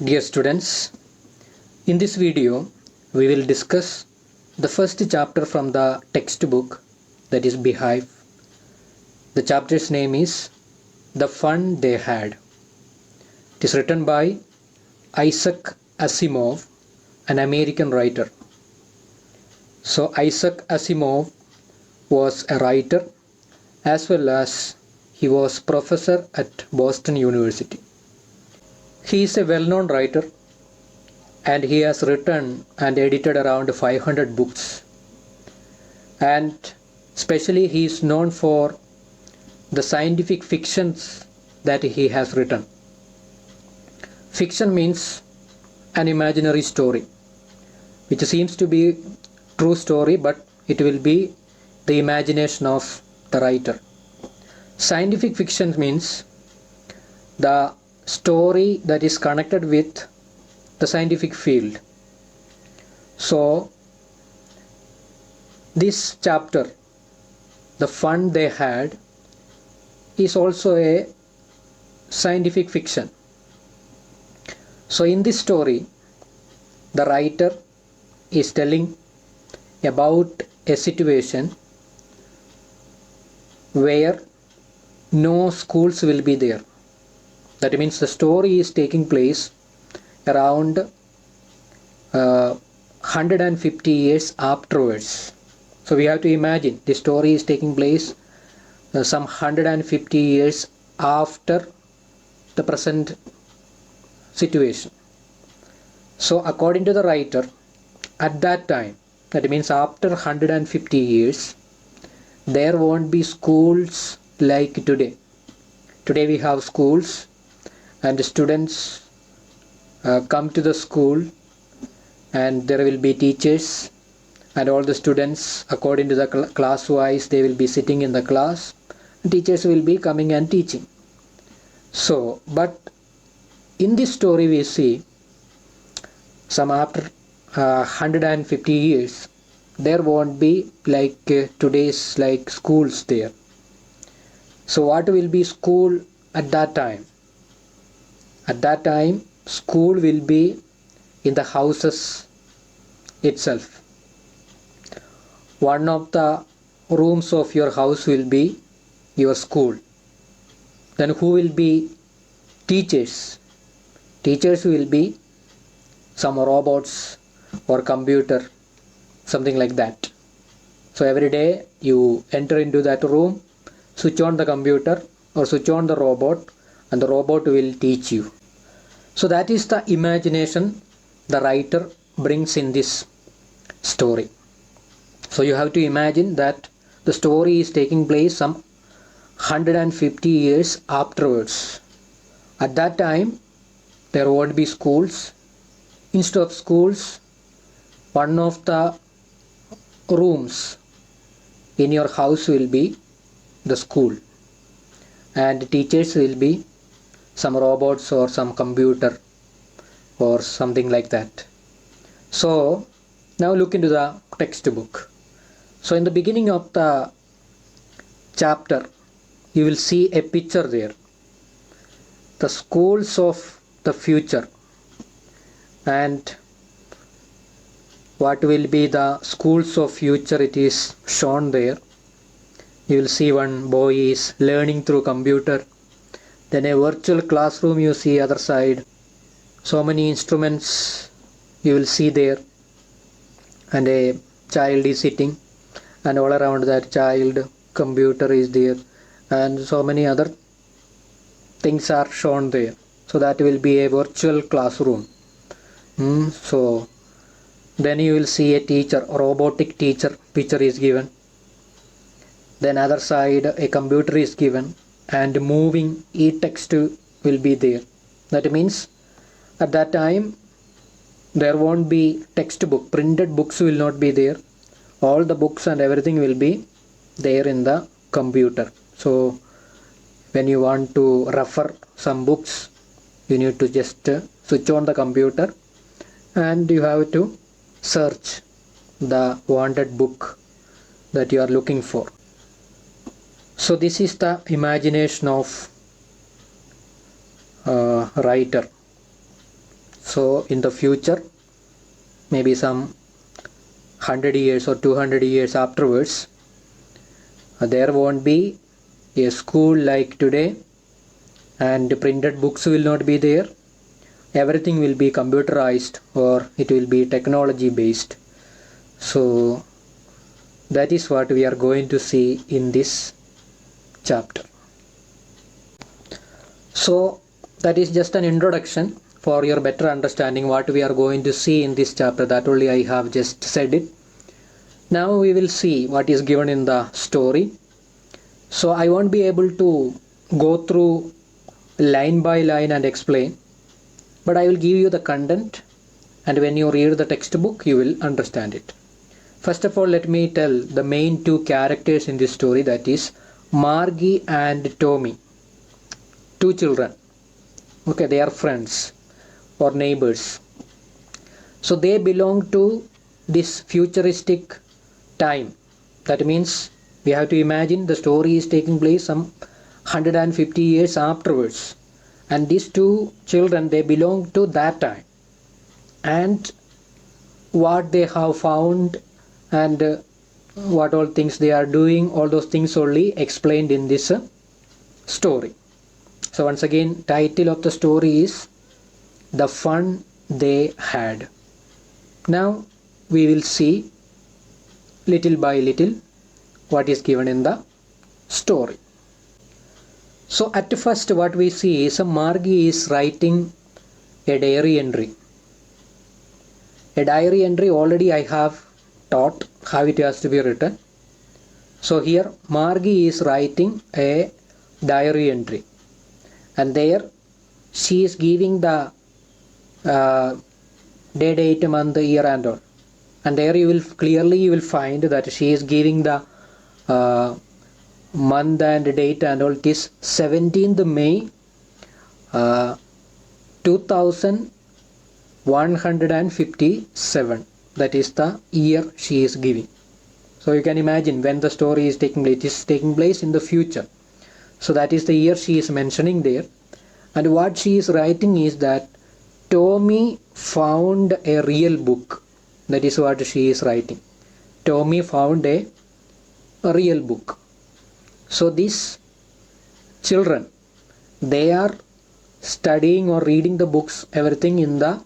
Dear students, in this video we will discuss the first chapter from the textbook, that is Beehive. The chapter's name is The Fun They Had. It is written by Isaac Asimov, an American writer. So Isaac Asimov was a writer as well as he was professor at Boston University. He is a well-known writer and he has written and edited around 500 books. And especially he is known for the scientific fictions that he has written. Fiction means an imaginary story, which seems to be true story, but it will be the imagination of the writer. Scientific fiction means the story that is connected with the scientific field. So this chapter, The Fun They Had, is also a scientific fiction. So in this story, the writer is telling about a situation where no schools will be there. That means the story is taking place around 150 years afterwards. So we have to imagine the story is taking place some 150 years after the present situation. So according to the writer, at that time, that means after 150 years, there won't be schools like today. Today we have schools and the students come to the school and there will be teachers and all the students, according to the class wise, they will be sitting in the class and teachers will be coming and teaching. So but in this story we see some after 150 years there won't be like today's like schools there. So what will be school at that time? At that time school will be in the houses itself. One of the rooms of your house will be your school. Then who will be teachers? Teachers will be some robots or computer, something like that. So every day you enter into that room, switch on the computer or switch on the robot, and the robot will teach you. So that is the imagination the writer brings in this story. So you have to imagine that the story is taking place some 150 years afterwards. At that time there won't be schools. Instead of schools, one of the rooms in your house will be the school, and teachers will be some robots or some computer or something like that. So now look into the textbook. So in the beginning of the chapter you will see a picture there, the schools of the future, and what will be the schools of future, it is shown there. You will see one boy is learning through computer, then a virtual classroom you see other side, so many instruments you will see there, and a child is sitting and all around that child computer is there, and so many other things are shown there. So that will be a virtual classroom. So then you will see a teacher, a robotic teacher picture is given, then other side a computer is given and moving e-text will be there. That means at that time there won't be textbook, printed books will not be there. All the books and everything will be there in the computer. So when you want to refer some books, you need to just switch on the computer and you have to search the wanted book that you are looking for. So this is the imagination of writer. So in the future, maybe some 100 years or 200 years afterwards, there won't be a school like today, and printed books will not be there. Everything will be computerized, or it will be technology based. So that is what we are going to see in this chapter. So that is just an introduction for your better understanding what we are going to see in this chapter. That only I have just said it. Now we will see what is given in the story. So I won't be able to go through line by line and explain, but I will give you the content, and when you read the textbook you will understand it. First of all, let me tell the main two characters in this story, that is Margie and Tommy. Two children. Okay, they are friends or neighbors. So they belong to this futuristic time. That means we have to imagine the story is taking place some 150 years afterwards. And these two children, they belong to that time. And what they have found and what all things they are doing, all those things only explained in this story. So once again, title of the story is The Fun They Had. Now we will see little by little what is given in the story. So at first what we see is Margie is writing a diary entry. A diary entry already I have taught how it has to be written. So here Margie is writing a diary entry, and there she is giving the day, date, month, year and all. And there you will find that she is giving the month and date and all. It is 17th May 2157. That is the year she is giving. So you can imagine when the story is taking place. It is taking place in the future. So that is the year she is mentioning there. And what she is writing is that Tommy found a real book. That is what she is writing. Tommy found a real book. So these children, they are studying or reading the books, everything in the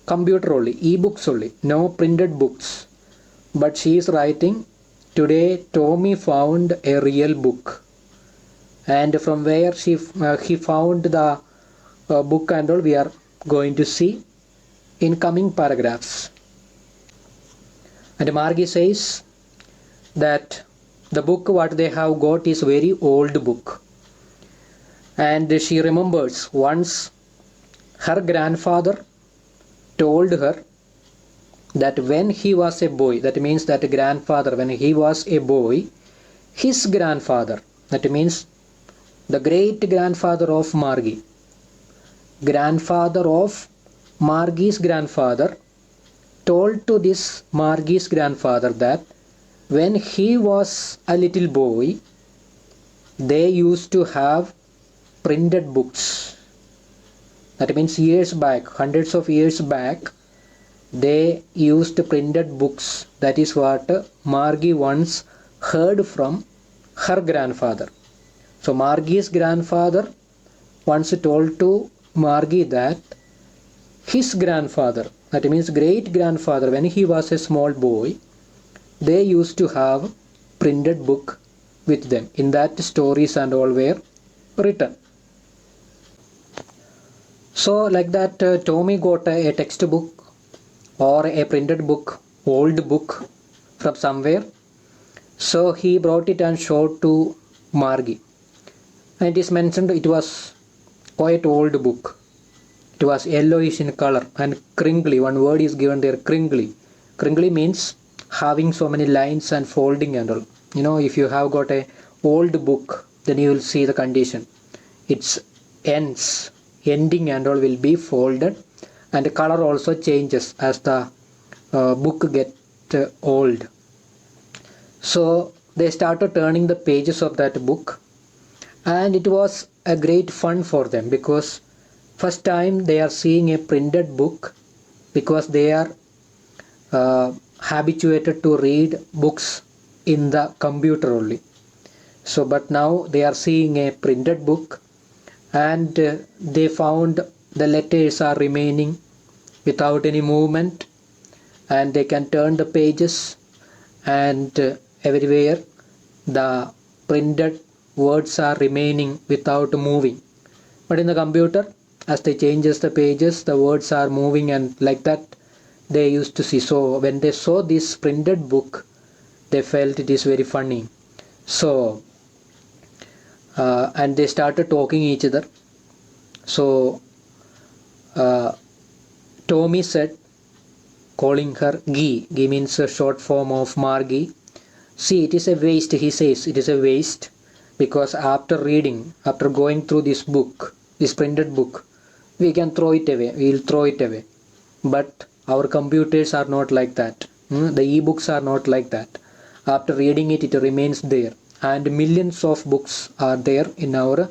computer only, e-books only, no printed books. But she is writing, today Tommy found a real book. And from where he found the book and all, we are going to see in coming paragraphs. And Margie says that the book what they have got is very old book. And she remembers once her grandfather told her that when he was a boy, that means that grandfather, when he was a boy, his grandfather, that means the great grandfather of Margie, grandfather of Margie's grandfather, told to this Margie's grandfather that when he was a little boy, they used to have printed books. That means years back, hundreds of years back, they used printed books. That is what Margie once heard from her grandfather. So Margie's grandfather once told to Margie that his grandfather, that means great grandfather, when he was a small boy, they used to have printed book with them. In that stories and all were written. So like that Tommy got a textbook or a printed book, old book from somewhere. So he brought it and showed to Margie. And it is mentioned it was quite old book. It was yellowish in color and crinkly. One word is given there, crinkly. Crinkly means having so many lines and folding and all. You know, if you have got a old book, then you will see the condition. Its ends, ending and all will be folded, and the color also changes as the book get old. So they started turning the pages of that book, and it was a great fun for them because First time they are seeing a printed book because they are habituated to read books in the computer only. So but now they are seeing a printed book, and they found the letters are remaining without any movement, and they can turn the pages, and everywhere the printed words are remaining without moving. But in the computer, as they changes the pages, the words are moving, and like that they used to see. So when they saw this printed book, they felt it is very funny. So and they started talking each other. So Tommy said, calling her Gee. Gee means a short form of Margie. See, it is a waste, he says. It is a waste because after reading, after going through this book, this printed book, we can throw it away. We will throw it away. But our computers are not like that. The e-books are not like that. After reading it, it remains there. And millions of books are there in our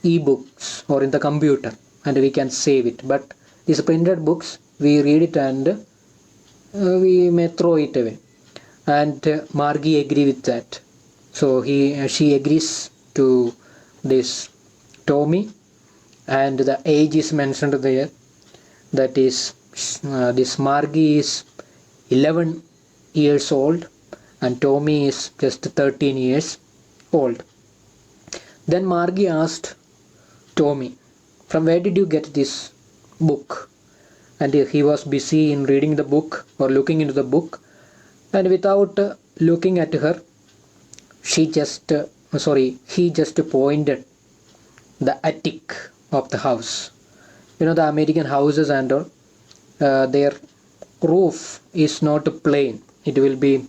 e-books or in the computer, and we can save it. But these printed books, we read it and we may throw it away. And Margie agree with that. So she agrees to this Tommy, and the age is mentioned there. That is, this Margie is 11 years old and Tommy is just 13 years old. Then Margie asked Tommy, from where did you get this book? And he was busy in reading the book or looking into the book, and without looking at her, he just pointed the attic of the house. The American houses and all, their roof is not plain. It will be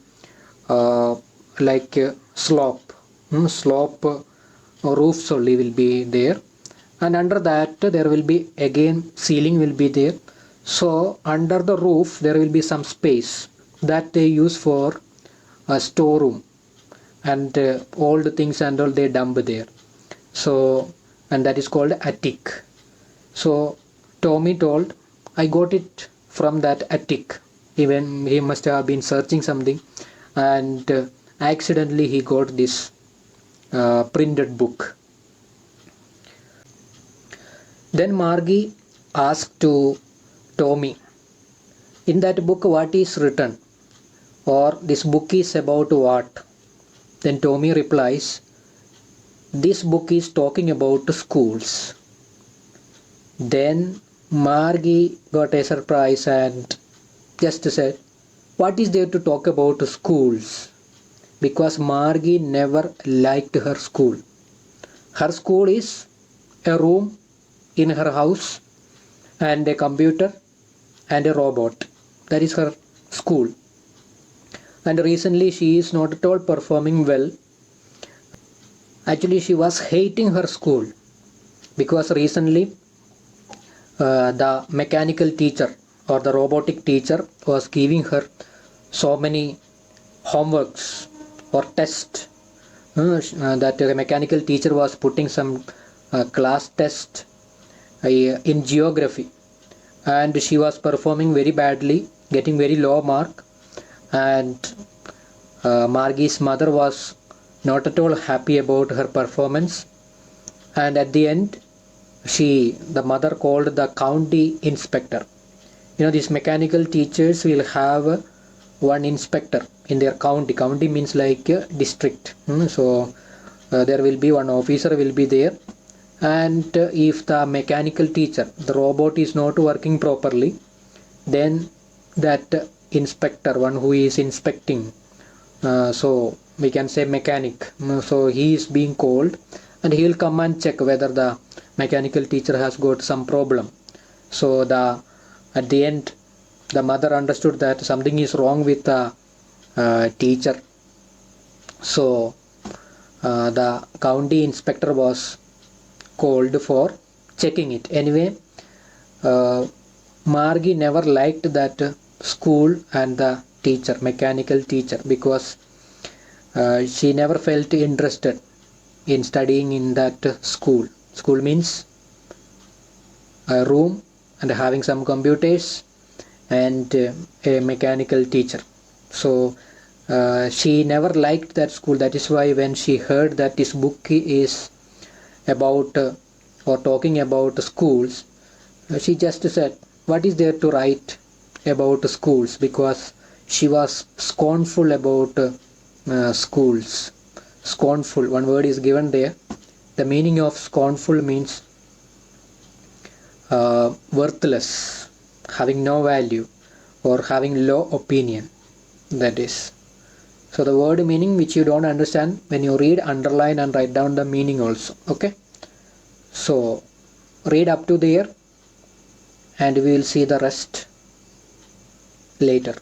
like a slope. Roofs only will be there, and under that there will be again ceiling will be there. So under the roof there will be some space that they use for a storeroom, and all the things and all they dump there. So, and that is called attic. So Tommy told, I got it from that attic. Even he must have been searching something, and accidentally he got this printed book. Then Margie asked to Tommy, in that book what is written, or this book is about what? Then Tommy replies, this book is talking about schools. Then Margie got a surprise and just said, what is there to talk about schools? Because Margie never liked her school. Her school is a room in her house and a computer and a robot. That is her school. And recently she is not at all performing well. Actually she was hating her school because recently the mechanical teacher or the robotic teacher was giving her so many homeworks or tests, that the mechanical teacher was putting some class test in geography, and she was performing very badly, getting very low mark, and Margie's mother was not at all happy about her performance, and at the end the mother called the county inspector. These mechanical teachers will have one inspector in their county. County means like a district. So there will be one officer will be there, and if the mechanical teacher, the robot is not working properly, then that inspector, one who is inspecting, so we can say mechanic, so he is being called, and he will come and check whether the mechanical teacher has got some problem. So at the end the mother understood that something is wrong with the teacher. So the county inspector was called for checking it. Anyway, Margie never liked that school and the teacher, mechanical teacher, because she never felt interested in studying in that school. School means a room and having some computers and a mechanical teacher. So she never liked that school. That is why when she heard that this book is about or talking about schools, she just said, what is there to write about schools? Because she was scornful about schools. Scornful, one word is given there. The meaning of scornful means worthless, having no value, or having low opinion. That is. So the word meaning which you don't understand, when you read, underline and write down the meaning also. Okay. So read up to there and we will see the rest later.